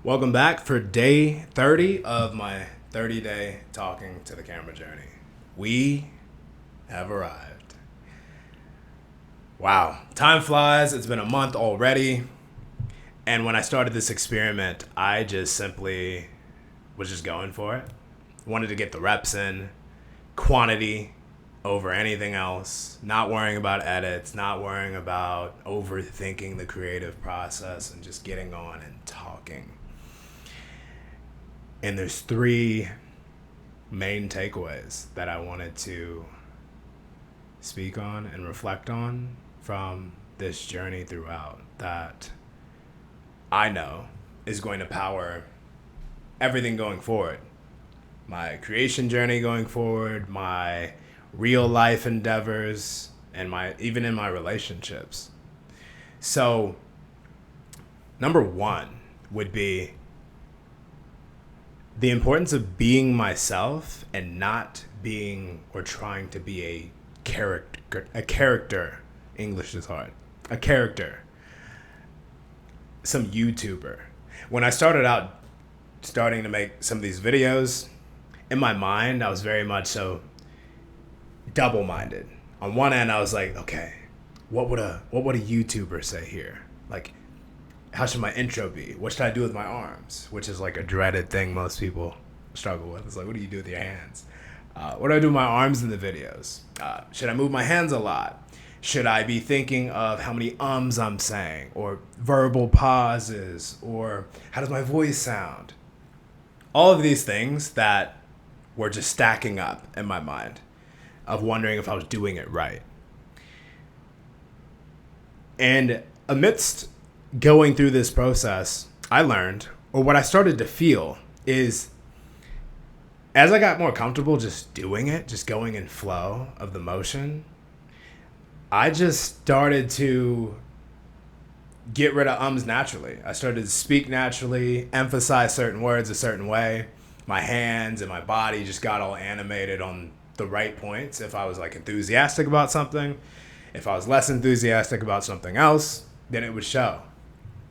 Welcome back for day 30 of my 30-day talking to the camera journey. We have arrived. Wow, time flies. It's been a month already. And when I started this experiment, I just simply was just going for it. Wanted to get the reps in, quantity over anything else, not worrying about edits, not worrying about overthinking the creative process, and just getting on and talking. And there's three main takeaways that I wanted to speak on and reflect on from this journey throughout that I know is going to power everything going forward. My creation journey going forward, my real life endeavors, and even in my relationships. So, number one would be the importance of being myself and not being or trying to be a character. English is hard. A character. Some YouTuber. When I starting to make some of these videos, in my mind, I was very much so double-minded. On one end, I was like, okay, what would a YouTuber say here? Like, how should my intro be? What should I do with my arms? Which is like a dreaded thing most people struggle with. It's like, what do you do with your hands? What do I do with my arms in the videos? Should I move my hands a lot? Should I be thinking of how many ums I'm saying, or verbal pauses, or how does my voice sound? All of these things that were just stacking up in my mind of wondering if I was doing it right. And amidst going through this process, I learned, or what I started to feel is, as I got more comfortable just doing it, just going in flow of the motion, I just started to get rid of ums naturally. I started to speak naturally, emphasize certain words a certain way. My hands and my body just got all animated on the right points. If I was like enthusiastic about something, if I was less enthusiastic about something else, then it would show.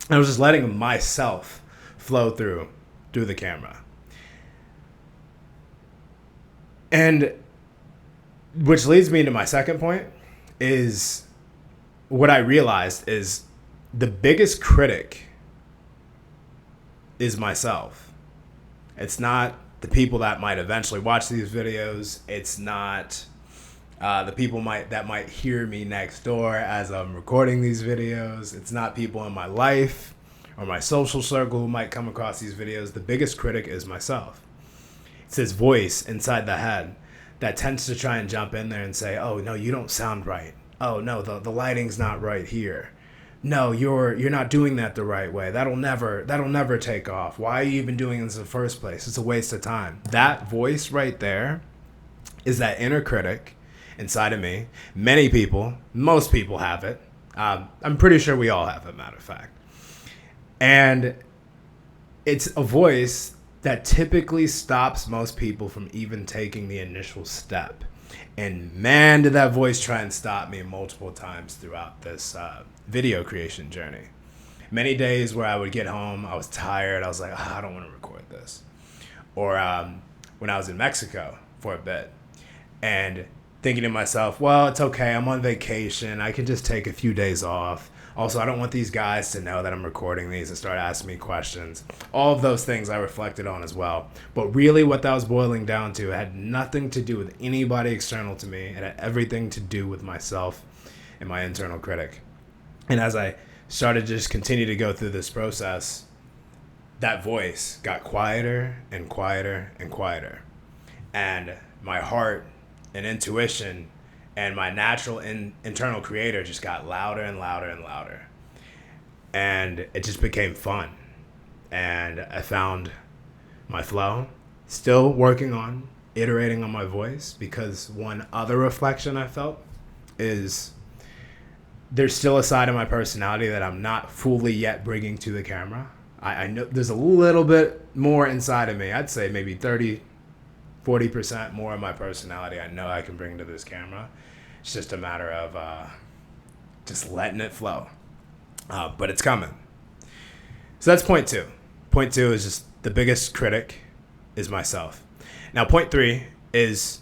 I was just letting myself flow through the camera. And which leads me to my second point is what I realized is the biggest critic is myself. It's not the people that might eventually watch these videos. It's not the people that might hear me next door as I'm recording these videos. It's not people in my life or my social circle who might come across these videos. The biggest critic is myself. It's this voice inside the head that tends to try and jump in there and say, oh, no, you don't sound right. Oh, no, the lighting's not right here. No, you're not doing that the right way. That'll never take off. Why are you even doing this in the first place? It's a waste of time. That voice right there is that inner critic inside of me. Most people have it. I'm pretty sure we all have it, matter of fact. And it's a voice that typically stops most people from even taking the initial step. And man, did that voice try and stop me multiple times throughout this video creation journey. Many days where I would get home, I was tired. I was like, I don't want to record this. Or when I was in Mexico for a bit and thinking to myself, well, it's okay. I'm on vacation. I can just take a few days off. Also, I don't want these guys to know that I'm recording these and start asking me questions. All of those things I reflected on as well. But really what that was boiling down to had nothing to do with anybody external to me. It had everything to do with myself and my internal critic. And as I started to just continue to go through this process, that voice got quieter and quieter and quieter. And my heart and intuition and my natural internal creator just got louder and louder and louder. And it just became fun. And I found my flow, still working on iterating on my voice, because one other reflection I felt is there's still a side of my personality that I'm not fully yet bringing to the camera. I know there's a little bit more inside of me. I'd say maybe 40% more of my personality I know I can bring to this camera. It's just a matter of just letting it flow. But it's coming. So that's point two. Point 2 is just the biggest critic is myself. Now, point 3 is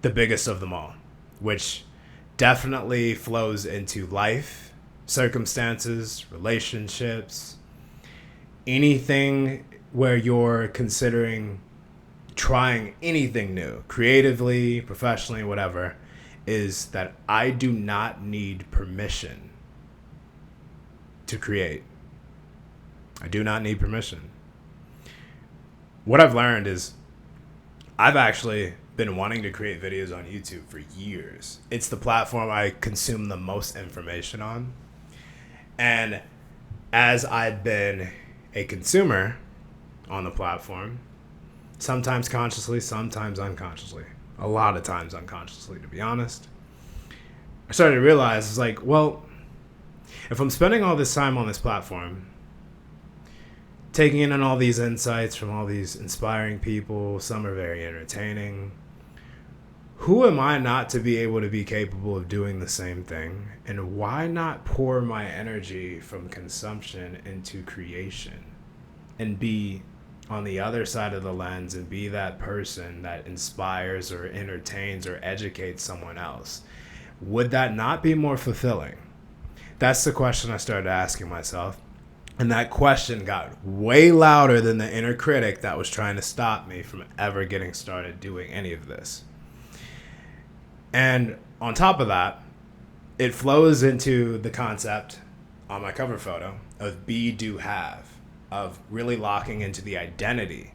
the biggest of them all, which definitely flows into life, circumstances, relationships, anything where you're considering trying anything new, creatively, professionally, whatever, is that I do not need permission to create. I do not need permission. What I've learned is I've actually been wanting to create videos on YouTube for years. It's the platform I consume the most information on. And as I've been a consumer on the platform, sometimes consciously, sometimes unconsciously, a lot of times unconsciously, to be honest, I started to realize, it's like, well, if I'm spending all this time on this platform, taking in all these insights from all these inspiring people, some are very entertaining, who am I not to be able to be capable of doing the same thing? And why not pour my energy from consumption into creation and be on the other side of the lens and be that person that inspires or entertains or educates someone else? Would that not be more fulfilling? That's the question I started asking myself. And that question got way louder than the inner critic that was trying to stop me from ever getting started doing any of this. And on top of that, it flows into the concept on my cover photo of be, do, have, of really locking into the identity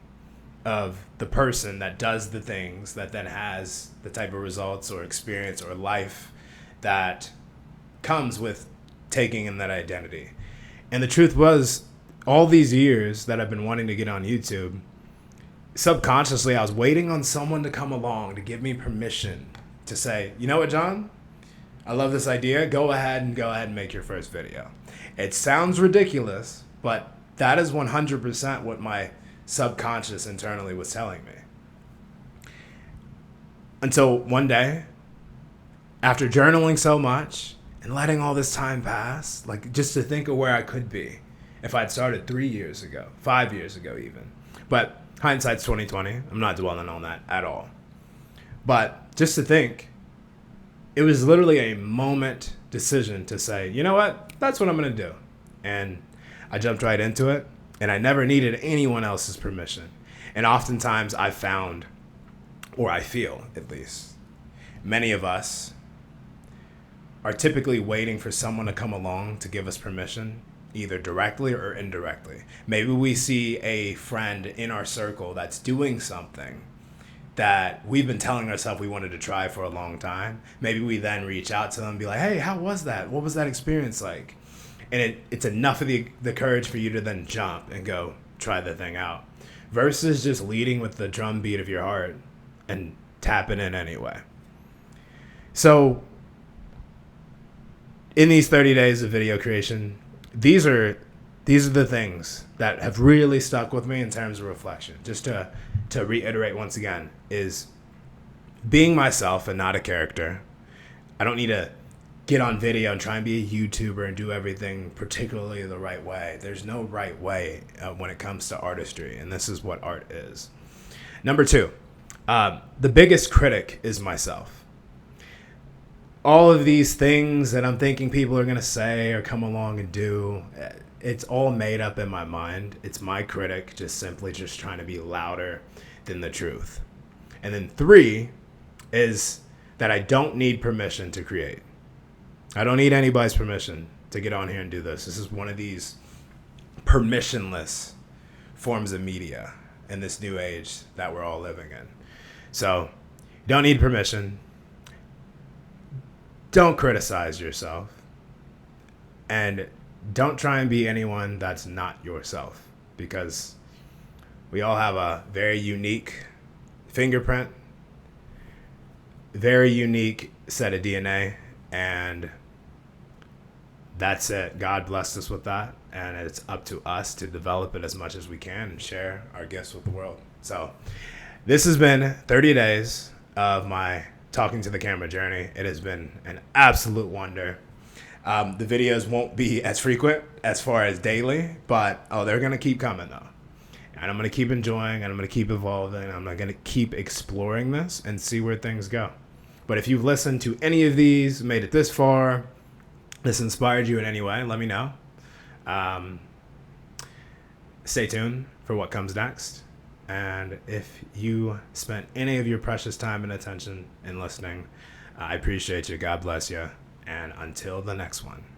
of the person that does the things that then has the type of results or experience or life that comes with taking in that identity. And the truth was, all these years that I've been wanting to get on YouTube, subconsciously I was waiting on someone to come along to give me permission to say, you know what, John? I love this idea. Go ahead and make your first video. It sounds ridiculous, but that is 100% what my subconscious internally was telling me. Until one day, after journaling so much and letting all this time pass, like just to think of where I could be if I'd started 3 years ago, 5 years ago even. But hindsight's 2020. I'm not dwelling on that at all. But just to think, it was literally a moment decision to say, you know what, that's what I'm going to do. And I jumped right into it, and I never needed anyone else's permission. And oftentimes I found, or I feel at least, many of us are typically waiting for someone to come along to give us permission, either directly or indirectly. Maybe we see a friend in our circle that's doing something that we've been telling ourselves we wanted to try for a long time. Maybe we then reach out to them and be like, hey, how was that? What was that experience like? And it's enough of the courage for you to then jump and go try the thing out, versus just leading with the drum beat of your heart and tapping in anyway. So in these 30 days of video creation, these are the things that have really stuck with me in terms of reflection. Just to reiterate once again, is being myself and not a character. I don't need to get on video and try and be a YouTuber and do everything particularly the right way. There's no right way when it comes to artistry, and this is what art is. Number 2, the biggest critic is myself. All of these things that I'm thinking people are going to say or come along and do, it's all made up in my mind. It's my critic just simply just trying to be louder than the truth. And then 3 is that I don't need permission to create. I don't need anybody's permission to get on here and do this. This is one of these permissionless forms of media in this new age that we're all living in. So you don't need permission. Don't criticize yourself, and don't try and be anyone that's not yourself, because we all have a very unique fingerprint, very unique set of DNA, and that's it. God blessed us with that, and it's up to us to develop it as much as we can and share our gifts with the world. So this has been 30 days of my talking to the camera journey. It has been an absolute wonder. The videos won't be as frequent as far as daily, but they're going to keep coming though. And I'm going to keep enjoying, and I'm going to keep evolving, and I'm going to keep exploring this and see where things go. But if you've listened to any of these, made it this far, this inspired you in any way, let me know. Stay tuned for what comes next. And if you spent any of your precious time and attention in listening, I appreciate you. God bless you. And until the next one.